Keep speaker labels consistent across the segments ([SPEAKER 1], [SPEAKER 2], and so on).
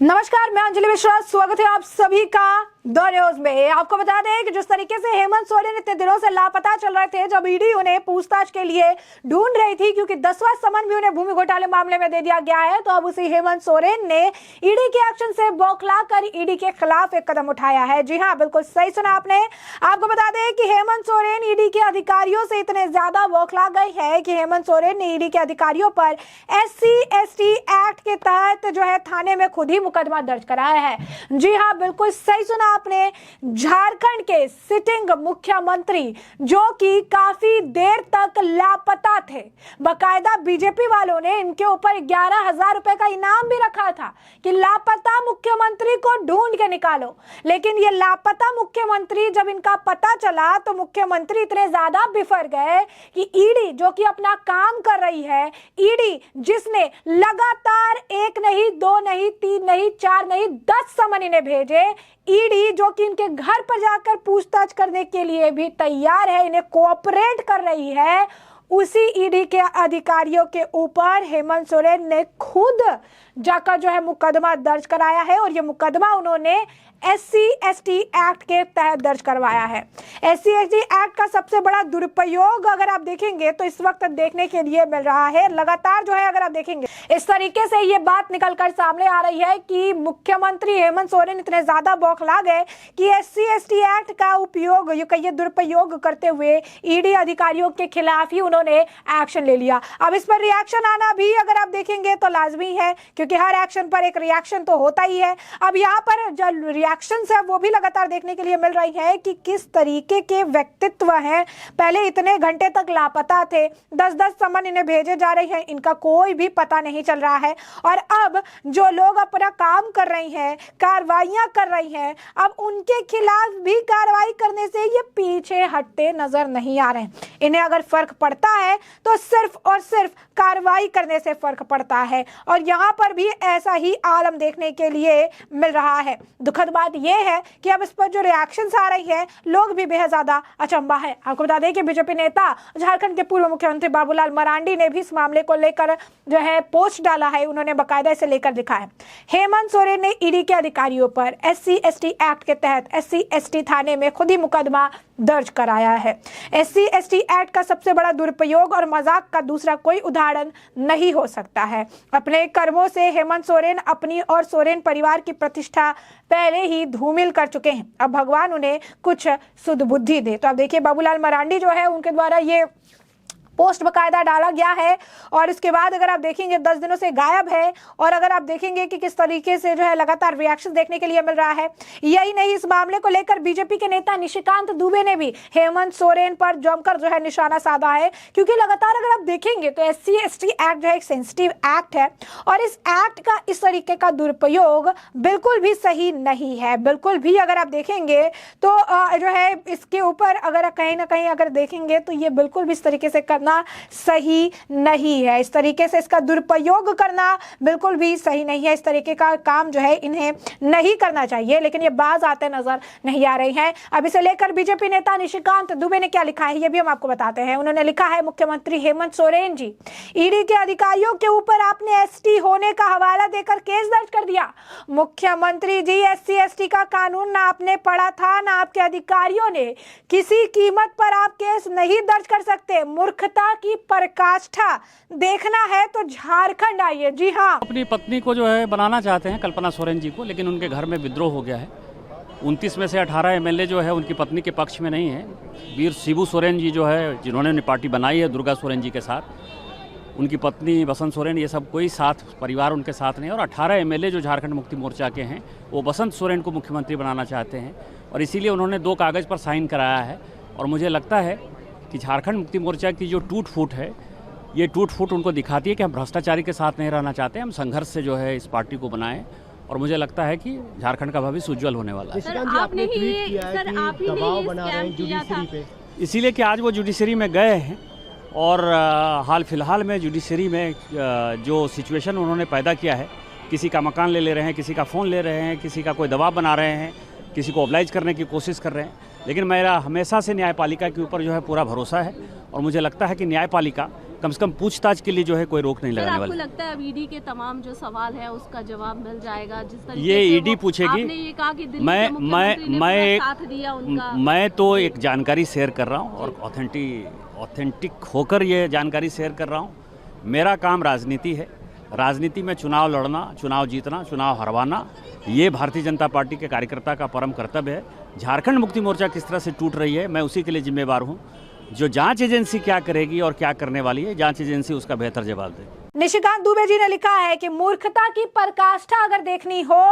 [SPEAKER 1] नमस्कार, मैं अंजलि मिश्रा। स्वागत है आप सभी का द न्यूज में। आपको बता दें कि जिस तरीके से हेमंत सोरेन इतने दिनों से लापता चल रहे थे, जब ईडी उन्हें पूछताछ के लिए ढूंढ रही थी, क्योंकि 10वां समन भी उन्हें भूमि घोटाले मामले में दे दिया गया है, तो अब उसी हेमंत सोरेन ने ईडी के एक्शन से बौखला कर ईडी के खिलाफ एक कदम उठाया है। जी हाँ, बिल्कुल सही सुना आपने। आपको बता दें कि हेमंत सोरेन ईडी के अधिकारियों से इतने ज्यादा बौखला गए हैं कि हेमंत सोरेन ने ईडी के अधिकारियों पर SC/ST एक्ट के तहत जो है थाने में खुद ही मुकदमा दर्ज कराया है। जी हाँ, बिल्कुल सही सुना आपने। झारखंड के सिटिंग मुख्यमंत्री जो कि काफी देर तक लापता थे, बकायदा बीजेपी वालों ने इनके ऊपर 11,000 रुपए का इनाम भी रखा था कि लापता मुख्यमंत्री को ढूंढ के निकालो। लेकिन ये लापता मुख्यमंत्री जब इनका पता चला तो मुख्यमंत्री इतने ज्यादा बिफर गए कि ईडी जो कि अपना काम कर रही है, ईडी जिसने लगातार 1 नहीं 2 नहीं 3 नहीं 4 नहीं 10 समन इन्हें भेजे, ईडी जो कि इनके घर पर जाकर पूछताछ करने के लिए भी तैयार है, इन्हें कोऑपरेट कर रही है, उसी ईडी के अधिकारियों के ऊपर हेमंत सोरेन ने खुद जाकर जो है मुकदमा दर्ज कराया है। और ये मुकदमा उन्होंने SC/ST एक्ट के तहत दर्ज करवाया है। SC/ST एक्ट का सबसे बड़ा दुरुपयोग अगर आप देखेंगे तो इस वक्त देखने के लिए मिल रहा है। लगातार जो है अगर आप देखेंगे इस तरीके से ये बात निकलकर सामने आ रही है कि मुख्यमंत्री हेमंत सोरेन इतने ज्यादा बौखला गए कि SC/ST एक्ट का उपयोग ये दुरुपयोग करते हुए ईडी अधिकारियों के खिलाफ ही उन्होंने एक्शन ले लिया। अब इस पर रिएक्शन आना भी अगर आप देखेंगे तो लाजमी है, क्योंकि हर एक्शन पर एक रिएक्शन तो होता ही है। अब यहाँ पर जो रिएक्शन है वो भी लगातार देखने के लिए मिल रही है कि किस तरीके के व्यक्तित्व हैं। पहले इतने घंटे तक लापता थे, 10-10 समन इन्हें भेजे जा रहे हैं, इनका कोई भी पता नहीं चल रहा है। और अब जो लोग अपना काम कर रही हैं, कार्रवाइयां कर रही हैं, अब उनके खिलाफ भी कार्रवाई करने से ये पीछे हटते नजर नहीं आ रहे हैं। इन्हें अगर फर्क पड़ता है तो सिर्फ और सिर्फ कार्रवाई करने से फर्क पड़ता है। और यहाँ पर भी ऐसा ही आलम देखने के लिए मिल रहा है। दुखद बात यह है कि अब इस पर जो रिएक्शंस आ रही है, लोग भी बेहद ज्यादा अचंभा है। आपको बता दें कि बीजेपी नेता झारखंड के पूर्व मुख्यमंत्री बाबूलाल मरांडी ने भी इस मामले को लेकर जो है पोस्ट डाला है। उन्होंने बाकायदा इसे लेकर दिखा है। हेमंत सोरेन ने ईडी के अधिकारियों पर SC/ST एक्ट के तहत SC/ST थाने में खुद ही मुकदमा दर्ज कराया है। SC/ST एक्ट का सबसे बड़ा दुरुपयोग और मजाक का दूसरा कोई उदाहरण नहीं हो सकता है। अपने कर्मों से हेमंत सोरेन अपनी और सोरेन परिवार की प्रतिष्ठा पहले ही धूमिल कर चुके हैं। अब भगवान उन्हें कुछ सुध बुद्धि दे। तो अब देखिए, बाबूलाल मरांडी जो है उनके द्वारा ये पोस्ट बकायदा डाला गया है और इसके बाद अगर आप देखेंगे 10 दिनों से गायब है। और अगर आप देखेंगे कि किस तरीके से जो है लगातार रिएक्शन देखने के लिए मिल रहा है। यही नहीं, इस मामले को लेकर बीजेपी के नेता निशिकांत दुबे ने भी हेमंत सोरेन पर जमकर जो है निशाना साधा है, क्योंकि लगातार अगर आप देखेंगे तो SC/ST एक्ट जो है एक सेंसिटिव एक्ट है और इस एक्ट का इस तरीके का दुरुपयोग बिल्कुल भी सही नहीं है। बिल्कुल भी अगर आप देखेंगे तो जो है इसके ऊपर अगर कहीं ना कहीं अगर देखेंगे तो ये बिल्कुल भी इस तरीके से करना सही नहीं है। इस तरीके से इसका दुरुपयोग करना बिल्कुल भी सही नहीं है। इस तरीके का काम जो है इन्हें नहीं करना चाहिए, लेकिन ये बाज आते नजर नहीं आ रही हैं। अब इसे लेकर बीजेपी नेता निशिकांत दुबे ने क्या लिखा है ये भी हम आपको बताते हैं। उन्होंने लिखा है, मुख्यमंत्री हेमंत सोरेन जी, ईडी के अधिकारियों के ऊपर आपने ST होने का हवाला देकर केस दर्ज कर दिया। मुख्यमंत्री जी, SC/ST का कानून ना आपने पढ़ा था ना आपके अधिकारियों ने। किसी कीमत पर आप केस नहीं दर्ज कर सकते। मूर्खता की पराकाष्ठा देखना है तो झारखंड आइए। जी हाँ,
[SPEAKER 2] अपनी पत्नी को जो है बनाना चाहते हैं कल्पना सोरेन जी को, लेकिन उनके घर में विद्रोह हो गया है। 29 में से 18 MLA जो है उनकी पत्नी के पक्ष में नहीं है। वीर शिबू सोरेन जी जो है, जिन्होंने पार्टी बनाई है दुर्गा सोरेन जी के साथ, उनकी पत्नी बसंत सोरेन, ये सब कोई साथ परिवार उनके साथ नहीं। और 18 MLA जो झारखंड मुक्ति मोर्चा के हैं वो बसंत सोरेन को मुख्यमंत्री बनाना चाहते हैं और इसीलिए उन्होंने 2 कागज़ पर साइन कराया है। और मुझे लगता है कि झारखंड मुक्ति मोर्चा की जो टूट फूट है, ये टूट फूट उनको दिखाती है कि हम भ्रष्टाचारी के साथ नहीं रहना चाहते, हम संघर्ष से जो है इस पार्टी को बनाएं। और मुझे लगता है कि झारखंड का भविष्य उज्जवल होने वाला है।
[SPEAKER 3] आपने ट्वीट किया है कि दबाव बना रहे हैं जुडिशरी पे,
[SPEAKER 2] इसीलिए कि आज वो जुडिशरी में गए हैं और हाल फिलहाल में जुडिशरी में जो सिचुएशन उन्होंने पैदा किया है, किसी का मकान ले रहे हैं, किसी का फ़ोन ले रहे हैं, किसी का कोई दबाव बना रहे हैं, किसी को ऑब्लाइज करने की कोशिश कर रहे हैं। लेकिन मेरा हमेशा से न्यायपालिका के ऊपर जो है पूरा भरोसा है और मुझे लगता है कि न्यायपालिका कम से कम पूछताछ के लिए जो है कोई रोक नहीं
[SPEAKER 3] सर,
[SPEAKER 2] लगाने
[SPEAKER 3] आपको
[SPEAKER 2] वाला।
[SPEAKER 3] लगता है अब ईडी के तमाम जो सवाल है उसका जवाब मिल जाएगा जिस तरीके
[SPEAKER 2] ये
[SPEAKER 3] से
[SPEAKER 2] ईडी पूछेगी।
[SPEAKER 3] आपने ये कहा कि दिल्ली
[SPEAKER 2] मैं
[SPEAKER 3] के मुख्यमंत्री ने पूरा साथ दिया उनका।
[SPEAKER 2] मैं तो एक जानकारी शेयर कर रहा हूँ और ऑथेंटिक होकर ये जानकारी शेयर कर रहा हूँ। मेरा काम राजनीति है। राजनीति में चुनाव लड़ना, चुनाव जीतना, चुनाव हरवाना, ये भारतीय जनता पार्टी के कार्यकर्ता का परम कर्तव्य है। झारखंड मुक्ति मोर्चा किस तरह से टूट रही है, मैं उसी के लिए जिम्मेवार हूँ। जो जांच एजेंसी क्या करेगी और क्या करने वाली है, जांच एजेंसी उसका बेहतर जवाब दे।
[SPEAKER 1] निशिकांत दुबे जी ने लिखा है कि मूर्खता की पराकाष्ठा अगर देखनी हो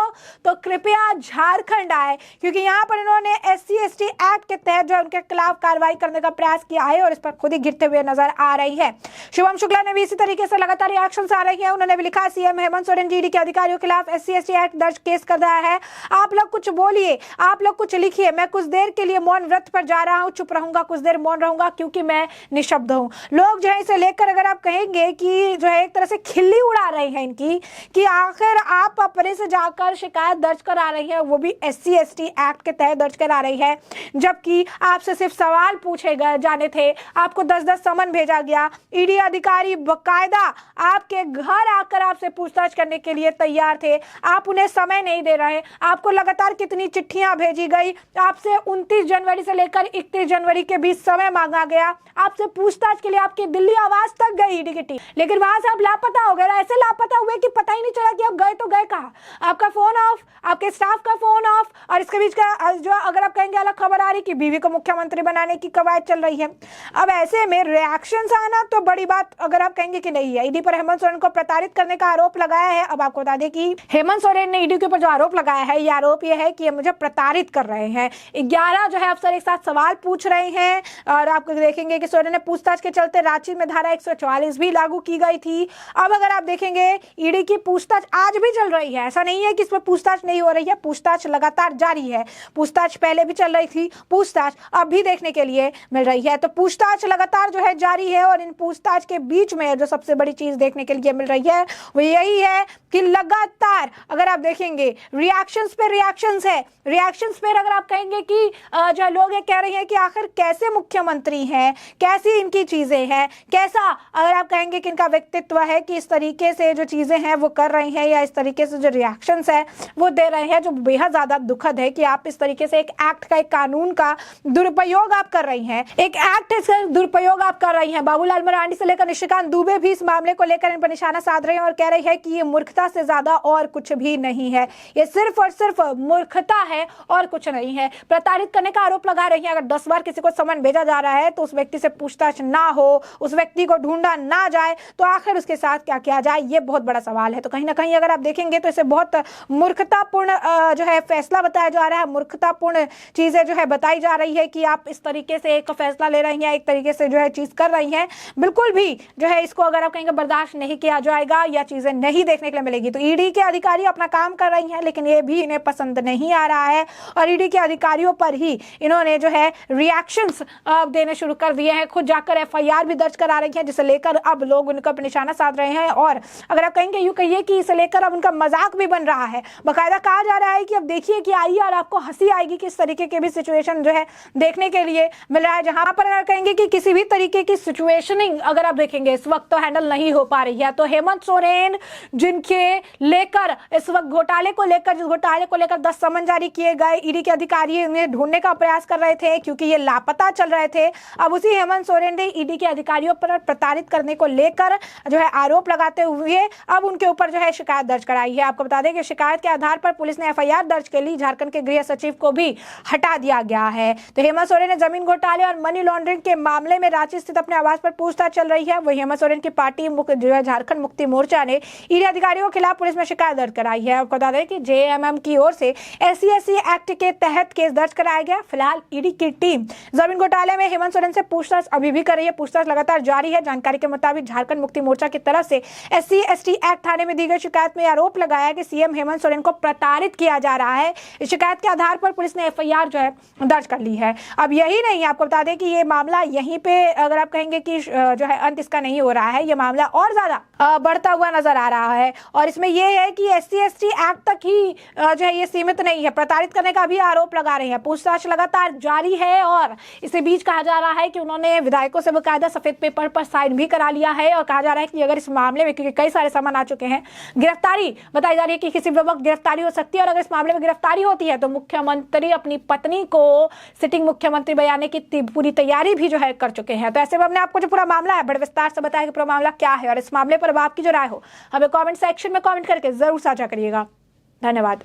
[SPEAKER 1] तो कृपया झारखंड आए, क्योंकि यहाँ पर इन्होंने SC/ST एक्ट के तहत जो उनके खिलाफ कार्रवाई करने का प्रयास किया है और इस पर खुद ही गिरते हुए नजर आ रही है। शुभम शुक्ला ने भी इसी तरीके से लगातार रिएक्शन आ रही है। उन्होंने भी लिखा, सीएम हेमंत सोरेन जी ईडी के अधिकारियों के खिलाफ SC/ST एक्ट दर्ज केस कर रहा है। आप लोग कुछ बोलिए, आप लोग कुछ लिखिए। मैं कुछ देर के लिए मौन व्रत पर जा रहा हूँ, चुप रहूंगा, कुछ देर मौन रहूंगा क्योंकि मैं निशब्द हूँ। लोग जो है इसे लेकर अगर आप कहेंगे कि जो है एक तरह से खिल्ली उड़ा रहे हैं इनकी कि आखिर आप अपने से जाकर शिकायत दर्ज करा रही है, वो भी SC/ST एक्ट के तहत दर्ज करा रही है, जबकि आपसे सिर्फ सवाल पूछे गए जाने थे, आपको 10-10 समन भेजा गया। ईडी अधिकारी बकायदा आपके घर आकर आपसे पूछताछ करने के लिए तैयार थे, आप उन्हें समय नहीं दे रहे। आपको लगातार कितनी चिट्ठियां भेजी गई, आपसे 29 जनवरी से लेकर 31 जनवरी के बीच समय मांगा गया, आपसे पूछताछ के लिए आपकी दिल्ली आवास तक गई ईडी की टीम, लेकिन वहां से आप लापता हो गए। ऐसे लापता हुए कि पता ही नहीं चला कि आप गए तो गए कहाँ। आपका फोन ऑफ, आपके स्टाफ का फोन ऑफ, और इसके बीच का जो अगर आप कहेंगे अलग खबर आ रही कि बीवी को मुख्यमंत्री बनाने की कवायद चल रही है। अब ऐसे में रिएक्शंस आना तो बड़ी बात अगर आप कहेंगे कि नहीं है। ईडी पर हेमंत सोरेन को प्रताड़ित करने का आरोप लगाया है। अब आपको बता दें कि हेमंत सोरेन ने ईडी के ऊपर जो आरोप लगाया है, ये आरोप ये है कि ये मुझे प्रताड़ित कर रहे हैं। 11 जो है अफसर एक साथ सवाल पूछ रहे हैं और आप देखेंगे कि सोरेन ने पूछताछ के चलते रांची में धारा 144 भी लागू की गई थी। अब अगर आप देखेंगे ईडी की पूछताछ आज भी चल रही है, ऐसा नहीं है कि इसमें पूछताछ नहीं हो रही है, पूछताछ लगातार जारी है। पूछताछ पहले भी चल रही थी, पूछताछ अब भी देखने के लिए मिल रही है। तो पूछताछ लगातार जो है जारी है और इन पूछताछ के बीच में जो सबसे बड़ी चीज देखने के लिए मिल रही है वो यही है कि लगातार अगर आप देखेंगे रिएक्शंस पे रिएक्शंस है। रिएक्शंस पे अगर आप कहेंगे कि जो लोग ये कह रहे हैं कि आखिर कैसे मुख्यमंत्री हैं, कैसी इनकी चीजें हैं, कैसा अगर आप कहेंगे कि इनका व्यक्तित्व है कि इस तरीके से जो चीजें हैं वो कर रहे हैं, या इस तरीके से जो रिएक्शंस है वो दे रहे हैं, जो बेहद ज्यादा दुखद है कि आप इस तरीके से एक एक्ट का, एक कानून का दुरुपयोग आप कर रही हैं, एक एक्ट का दुरुपयोग आप कर रही हैं। बाबूलाल मरांडी से लेकर निशिकांत दुबे भी इस मामले को लेकर इन पर निशाना साध रहे हैं और कह रही है कि ये मूर्खता से ज्यादा और कुछ भी नहीं है, ये सिर्फ और सिर्फ मूर्खता है और कुछ नहीं है। प्रताड़ित करने का आरोप लगा रही है। अगर 10 बार किसी को समन भेजा जा रहा है तो उस व्यक्ति से पूछताछ ना हो, उस व्यक्ति को ढूंढा ना जाए, तो आखिर उसके साथ क्या किया जाए, ये बहुत बड़ा सवाल है। तो कहीं ना कहीं अगर आप देखेंगे तो इसे बहुत मूर्खतापूर्ण जो है फैसला बताया जा रहा है, मूर्खतापूर्ण चीजें जो है बताई जा रही है कि आप इस तरीके से एक फैसला ले रही हैं, एक तरीके से जो है चीज कर रही हैं। बिल्कुल भी जो है इसको अगर आप कहेंगे बर्दाश्त नहीं किया जाएगा या चीजें नहीं देखने के लिए मिलेगी। तो ईडी के अधिकारी अपना काम कर रही हैं, लेकिन ये भी इन्हें पसंद नहीं आ रहा है और ईडी के अधिकारियों पर ही इन्होंने जो है रिएक्शंस देने शुरू कर दिए हैं। खुद जाकर FIR भी दर्ज करा रही है, जिसे लेकर अब लोग उनका निशाना साध रहे हैं। और अगर आप कहेंगे, यूं कहिए कि इसे लेकर अब उनका मजाक भी बन रहा है। बकायदा कहा जा रहा है कि अब देखिए कि आइए और आपको हंसी आएगी कि इस तरीके के भी सिचुएशन जो है देखने के लिए मिल रहा है, जहां पर अगर कहेंगे कि किसी भी तरीके की सिचुएशनिंग अगर आप देखेंगे इस वक्त तो हैंडल नहीं हो पा रही है। तो हेमंत सोरेन जिनके लेकर इस वक्त घोटाले को लेकर, जिस घोटाले को लेकर 10 समन जारी किए गए, ईडी के अधिकारी उन्हें ढूंढने का प्रयास कर रहे थे क्योंकि ये लापता चल रहे थे। अब उसी हेमंत सोरेन ने ईडी के अधिकारियों पर प्रताड़ित करने को लेकर जो है आरोप लगाते हुए अब उनके ऊपर जो है शिकायत दर्ज कराई है। आपको बता दें कि शिकायत के आधार पर पुलिस ने FIR दर्ज कर ली, झारखंड के गृह सचिव को भी हटा दिया गया है। तो हेमंत सोरेन ने जमीन घोटाले और मनी लॉन्ड्रिंग के मामले में रांची स्थित अपने आवास पर पूछताछ चल रही है। वही हेमंत सोरेन की पार्टी जो है झारखंड मुक्ति मोर्चा ने ईडी अधिकारियों के खिलाफ पुलिस में शिकायत दर्ज कराई है। आपको बता दें कि JMM की ओर से SC/ST एक्ट के तहत केस दर्ज कराया गया। फिलहाल ईडी की टीम जमीन घोटाले में हेमंत सोरेन से पूछताछ अभी भी कर रही है, पूछताछ लगातार जारी है। जानकारी के मुताबिक झारखंड मुक्ति मोर्चा की तरफ से SC/ST एक्ट थाने में दी गई शिकायत में आरोप लगाया कि सीएम हेमंत सोरेन को प्रताड़ित किया जा रहा है। इस शिकायत के आधार पर पुलिस ने FIR जो है दर्ज कर ली है। अब यही नहीं, आपको बता दें कि ये मामला यहीं पे अगर आप कहेंगे कि जो है अंत इसका नहीं हो रहा है, ये मामला और ज्यादा बढ़ता हुआ नजर आ रहा है। और इसमें ये है कि SC/ST एक्ट तक ही जो है ये सीमित नहीं है, प्रताड़ित करने का भी आरोप लगा रहे हैं। पूछताछ लगातार जारी है और इसी बीच कहा जा रहा है कि उन्होंने विधायकों से बकायदा सफेद पेपर पर साइन भी करा लिया है और कहा जा रहा है कि अगर इस मामले में, क्योंकि कई सारे सामान आ चुके हैं, गिरफ्तारी बताई जा रही है कि किसी भी वक्त गिरफ्तारी हो सकती है और अगर इस मामले में गिरफ्तारी होती है तो मुख्यमंत्री अपनी पत्नी को सिटिंग मुख्यमंत्री बनाने की पूरी तैयारी भी जो है कर चुके हैं। तो ऐसे में हमने आपको जो पूरा मामला है बड़े विस्तार से बताया कि पूरा मामला क्या है और इस मामले पर अब आपकी जो राय हो हमें कमेंट सेक्शन में कमेंट करके जरूर साझा करिएगा। धन्यवाद।